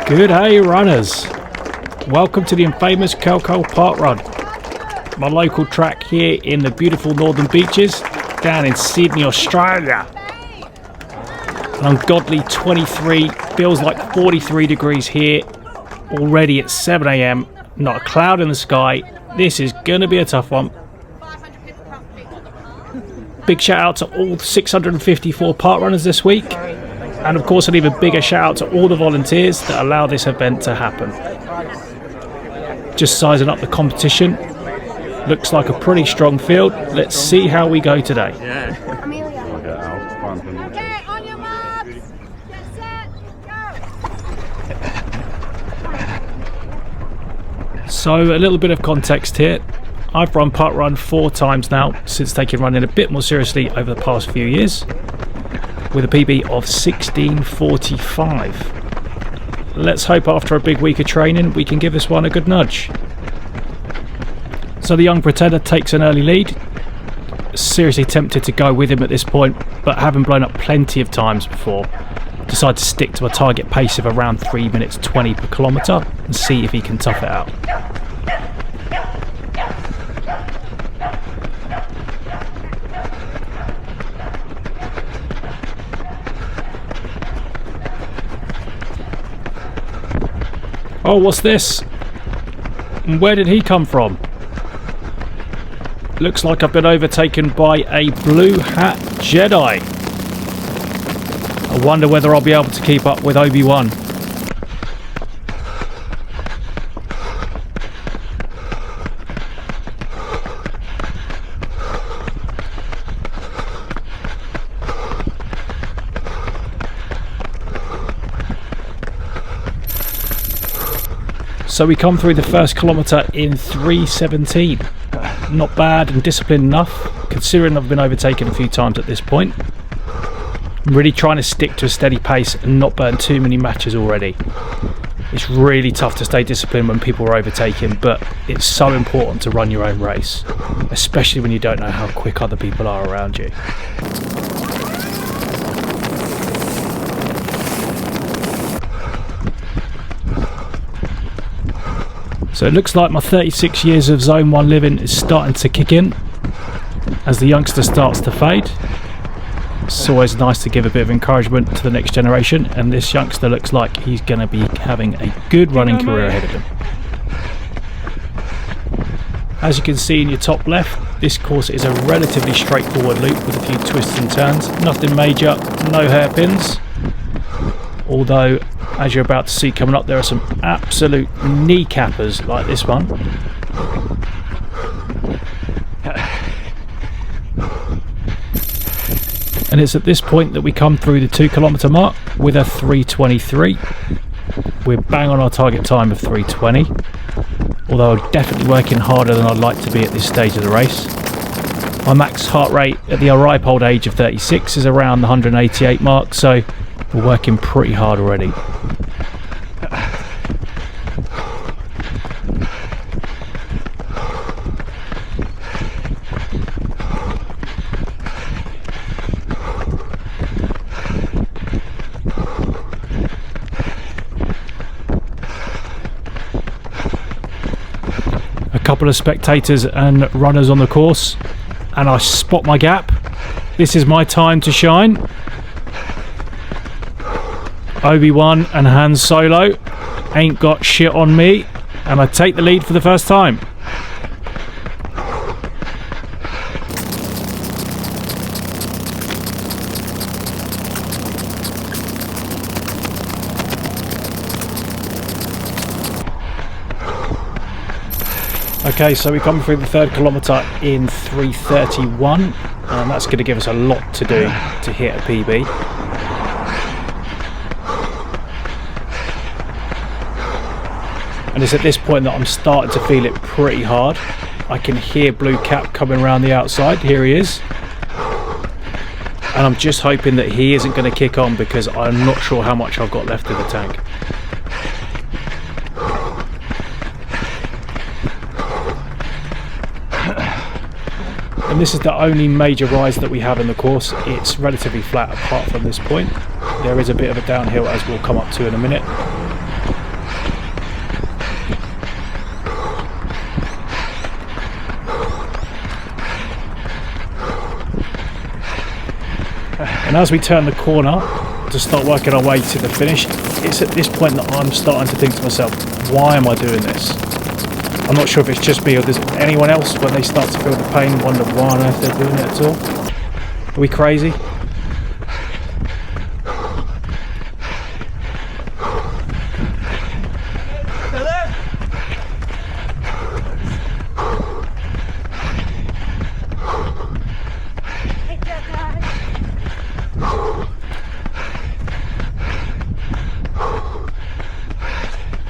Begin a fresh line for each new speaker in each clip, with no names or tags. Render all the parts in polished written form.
Good day, runners. Welcome to the infamous Parkrun, my local track here in the beautiful northern beaches down in Sydney, Australia. An ungodly 23, feels like 43 degrees here already at 7 AM, not a cloud in the sky. This is going to be a tough one. Big shout out to all 654 park runners this week. And of course, an even bigger shout out to all the volunteers that allow this event to happen. Just sizing up the competition. Looks like a pretty strong field. Let's see how we go today.
Okay, on your marks. Get set, go.
So a little bit of context here. I've run Parkrun 4 times now since taking running a bit more seriously over the past few years, with a PB of 16:45. Let's hope after a big week of training we can give this one a good nudge. So the young pretender takes an early lead. Seriously tempted to go with him at this point, but having blown up plenty of times before, decide to stick to a target pace of around 3 minutes 20 per kilometre and see if he can tough it out. Oh, what's this? And where did he come from? Looks like I've been overtaken by a blue hat Jedi. I wonder whether I'll be able to keep up with Obi-Wan. So we come through the first kilometre in 3:17. Not bad and disciplined enough, considering I've been overtaken a few times at this point. I'm really trying to stick to a steady pace and not burn too many matches already. It's really tough to stay disciplined when people are overtaking, but it's so important to run your own race, especially when you don't know how quick other people are around you. So it looks like my 36 years of Zone 1 living is starting to kick in as the youngster starts to fade. It's always nice to give a bit of encouragement to the next generation, and this youngster looks like he's going to be having a good running career ahead of him. As you can see in your top left, this course is a relatively straightforward loop with a few twists and turns. Nothing major, no hairpins. Although, as you're about to see coming up, there are some absolute kneecappers like this one. And it's at this point that we come through the 2 kilometre mark with a 3:23. We're bang on our target time of 3:20, although I'm definitely working harder than I'd like to be at this stage of the race. My max heart rate at the ripe old age of 36 is around the 188 mark, so we're working pretty hard already. A couple of spectators and runners on the course, and I spot my gap. This is my time to shine. Obi-Wan and Han Solo ain't got shit on me, and I take the lead for the first time. Okay, so we come through the 3rd kilometre in 3:31, and that's going to give us a lot to do to hit a PB. And it's at this point that I'm starting to feel it pretty hard. I can hear Blue Cap coming around the outside. Here he is. And I'm just hoping that he isn't going to kick on, because I'm not sure how much I've got left in the tank. And this is the only major rise that we have in the course. It's relatively flat apart from this point. There is a bit of a downhill, as we'll come up to in a minute. And as we turn the corner to start working our way to the finish, it's at this point that I'm starting to think to myself, why am I doing this? I'm not sure if it's just me or does anyone else, when they start to feel the pain, wonder why on earth they're doing it at all. Are we crazy?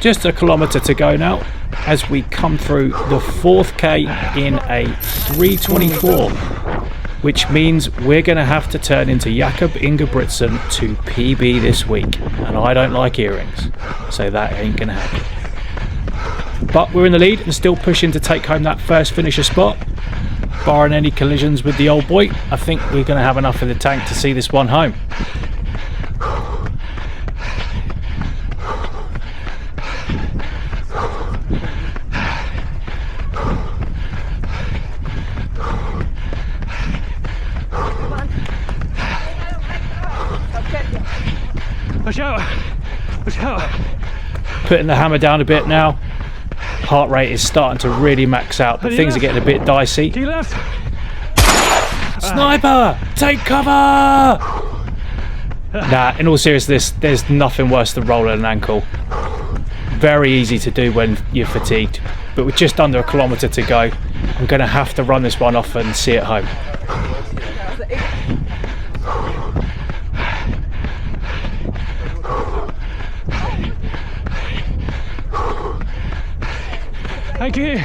Just a kilometre to go now as we come through the 4th K in a 3:24, which means we're going to have to turn into Jakob Ingebrigtsen to PB this week, and I don't like earrings, so that ain't going to happen. But we're in the lead and still pushing to take home that first finisher spot. Barring any collisions with the old boy, I think we're going to have enough in the tank to see this one home.
Watch out! Watch out!
Putting the hammer down a bit now. Heart rate is starting to really max out, but things are getting a bit dicey.
To your left!
Sniper! Take cover! Nah, in all seriousness, there's nothing worse than rolling an ankle. Very easy to do when you're fatigued, but with just under a kilometre to go, I'm going to have to run this one off and see it home.
Thank you.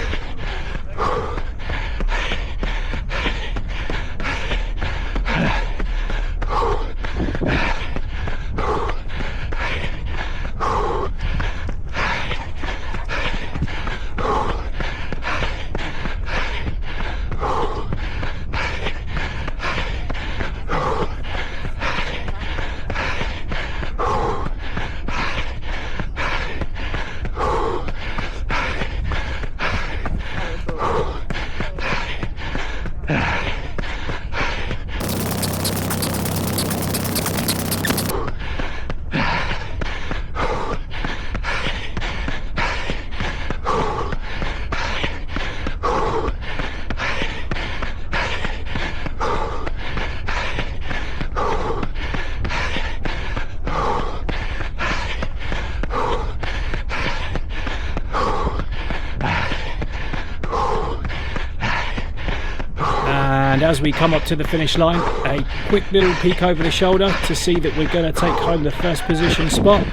And as we come up to the finish line, a quick little peek over the shoulder to see that we're going to take home the first position spot.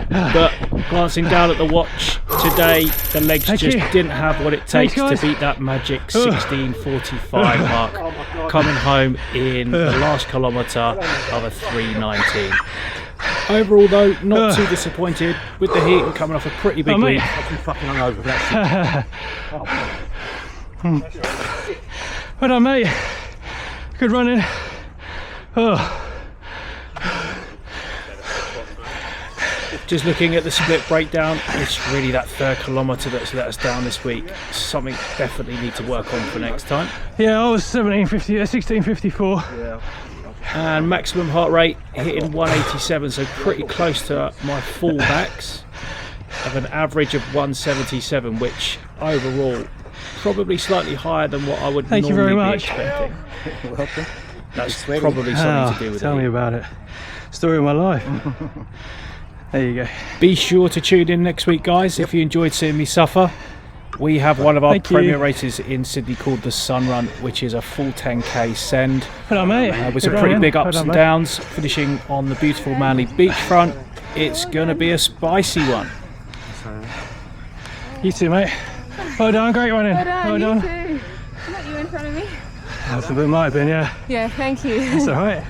But glancing down at the watch today, the legs just didn't have what it takes to beat that magic 16:45 mark, coming home in the last kilometre of a 3:19. Overall though, not too disappointed with the heat and coming off a pretty big week.
I've been fucking hungover for that shit.
Well done, mate. Good running. Oh.
Just looking at the split breakdown, it's really that third kilometre that's let us down this week. Something definitely need to work on for next time.
Yeah, I was 16:54.
Yeah.
And maximum heart rate hitting 187, so pretty close to my fallbacks of an average of 177, which overall probably slightly higher than what I would
Thank you
normally
very
be
much.
expecting.
You're welcome.
That's probably something to do with
Tell
it.
me about it. Story of my life. There you go.
Be sure to tune in next week, guys, if you enjoyed seeing me suffer. We have one of our
Thank you.
premier races in Sydney called the Sun Run, which is a full 10k send.
Well done, mate.
With
Good
some pretty
running.
big ups
Well done,
and
mate.
downs, finishing on the beautiful Manly beachfront. It's going to be a spicy one.
You too, mate. Well done, great running.
Well done,
Well
you
done.
too. Not you in front of me.
That's a bit might have been, yeah.
Yeah, thank you.
That's all right.